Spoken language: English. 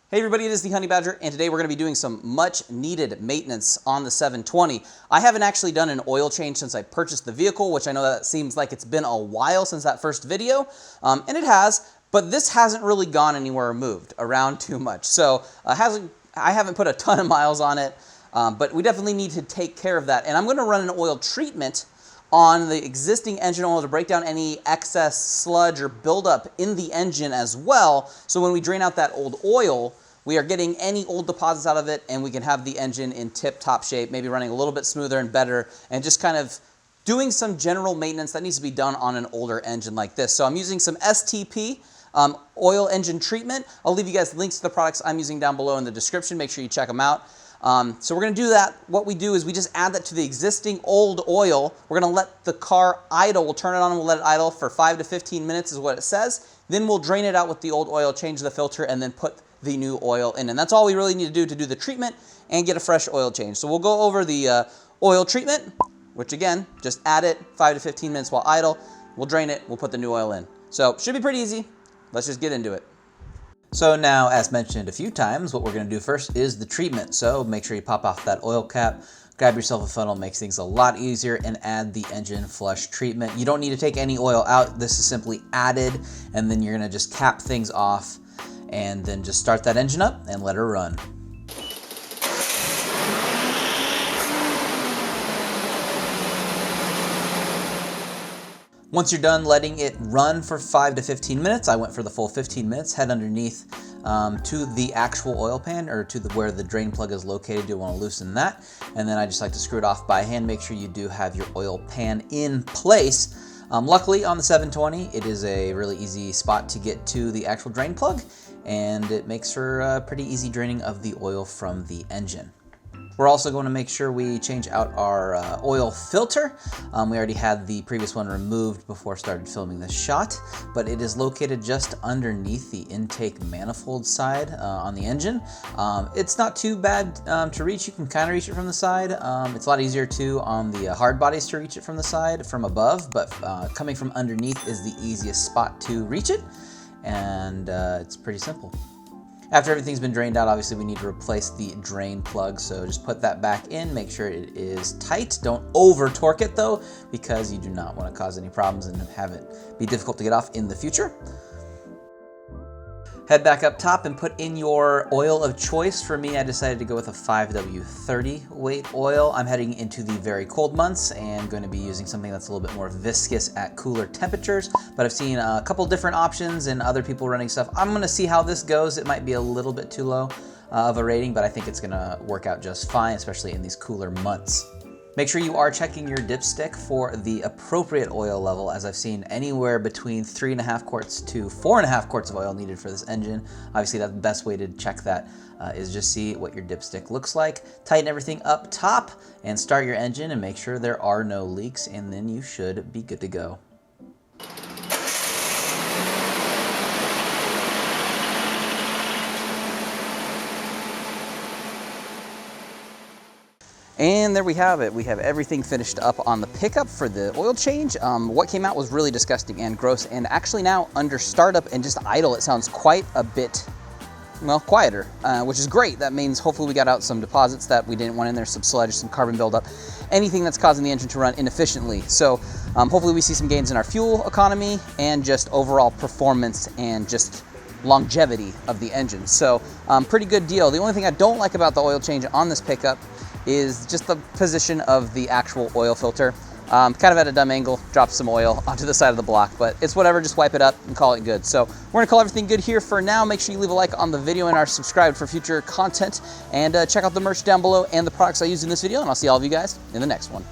Hey everybody, it is the Honey Badger, and today we're going to be doing some much needed maintenance on the 720. I haven't actually done an oil change since I purchased the vehicle, which I know that seems like it's been a while since that first video, and it has, but this hasn't really gone anywhere or moved around too much. So I haven't put a ton of miles on it, but we definitely need to take care of that. And I'm going to run an oil treatment on the existing engine oil to break down any excess sludge or buildup in the engine as well. So when we drain out that old oil, we are getting any old deposits out of it, and we can have the engine in tip-top shape, maybe running a little bit smoother and better, and just kind of doing some general maintenance that needs to be done on an older engine like this. So I'm using some STP oil engine treatment. I'll leave you guys links to the products I'm using down below in the description. Make sure you check them out. So we're going to do that. What we do is we just add that to the existing old oil. We're going to let the car idle. We'll turn it on and we'll let it idle for 5 to 15 minutes is what it says. Then we'll drain it out with the old oil, change the filter, and then put the new oil in. And that's all we really need to do the treatment and get a fresh oil change. So we'll go over the oil treatment, which again, just add it 5 to 15 minutes while idle. We'll drain it. We'll put the new oil in. So should be pretty easy. Let's just get into it. So now, as mentioned a few times, what we're going to do first is the treatment. So make sure you pop off that oil cap, grab yourself a funnel, makes things a lot easier, and add the engine flush treatment. You don't need to take any oil out. This is simply added, and then you're going to just cap things off and then just start that engine up and let her run. Once you're done letting it run for 5 to 15 minutes, I went for the full 15 minutes, head underneath to the actual oil pan, or to where the drain plug is located. You'll want to loosen that. And then I just like to screw it off by hand. Make sure you do have your oil pan in place. Luckily on the 720, it is a really easy spot to get to the actual drain plug, and it makes for a pretty easy draining of the oil from the engine. We're also going to make sure we change out our oil filter. We already had the previous one removed before I started filming this shot, but it is located just underneath the intake manifold side on the engine. It's not too bad to reach. You can kind of reach it from the side. It's a lot easier too on the hard bodies to reach it from the side, from above, but coming from underneath is the easiest spot to reach it, and it's pretty simple. After everything's been drained out, obviously we need to replace the drain plug, so just put that back in, make sure it is tight. Don't over torque it though, because you do not want to cause any problems and have it be difficult to get off in the future. Head back up top and put in your oil of choice. For me, I decided to go with a 5W30 weight oil. I'm heading into the very cold months and going to be using something that's a little bit more viscous at cooler temperatures, but I've seen a couple different options and other people running stuff. I'm going to see how this goes. It might be a little bit too low of a rating, but I think it's going to work out just fine, especially in these cooler months. Make sure you are checking your dipstick for the appropriate oil level, as I've seen anywhere between 3.5 quarts to 4.5 quarts of oil needed for this engine. Obviously, that's the best way to check that is just see what your dipstick looks like. Tighten everything up top and start your engine and make sure there are no leaks, and then you should be good to go. And there we have it. We have everything finished up on the pickup for the oil change. What came out was really disgusting and gross, and actually now under startup and just idle, it sounds quite a bit, well, quieter, which is great. That means hopefully we got out some deposits that we didn't want in there, some sludge, some carbon buildup, anything that's causing the engine to run inefficiently. So hopefully we see some gains in our fuel economy and just overall performance and just longevity of the engine. So pretty good deal. The only thing I don't like about the oil change on this pickup is just the position of the actual oil filter. Kind of at a dumb angle, drop some oil onto the side of the block, but it's whatever, just wipe it up and call it good. So we're gonna call everything good here for now. Make sure you leave a like on the video and are subscribed for future content, and check out the merch down below and the products I use in this video, and I'll see all of you guys in the next one.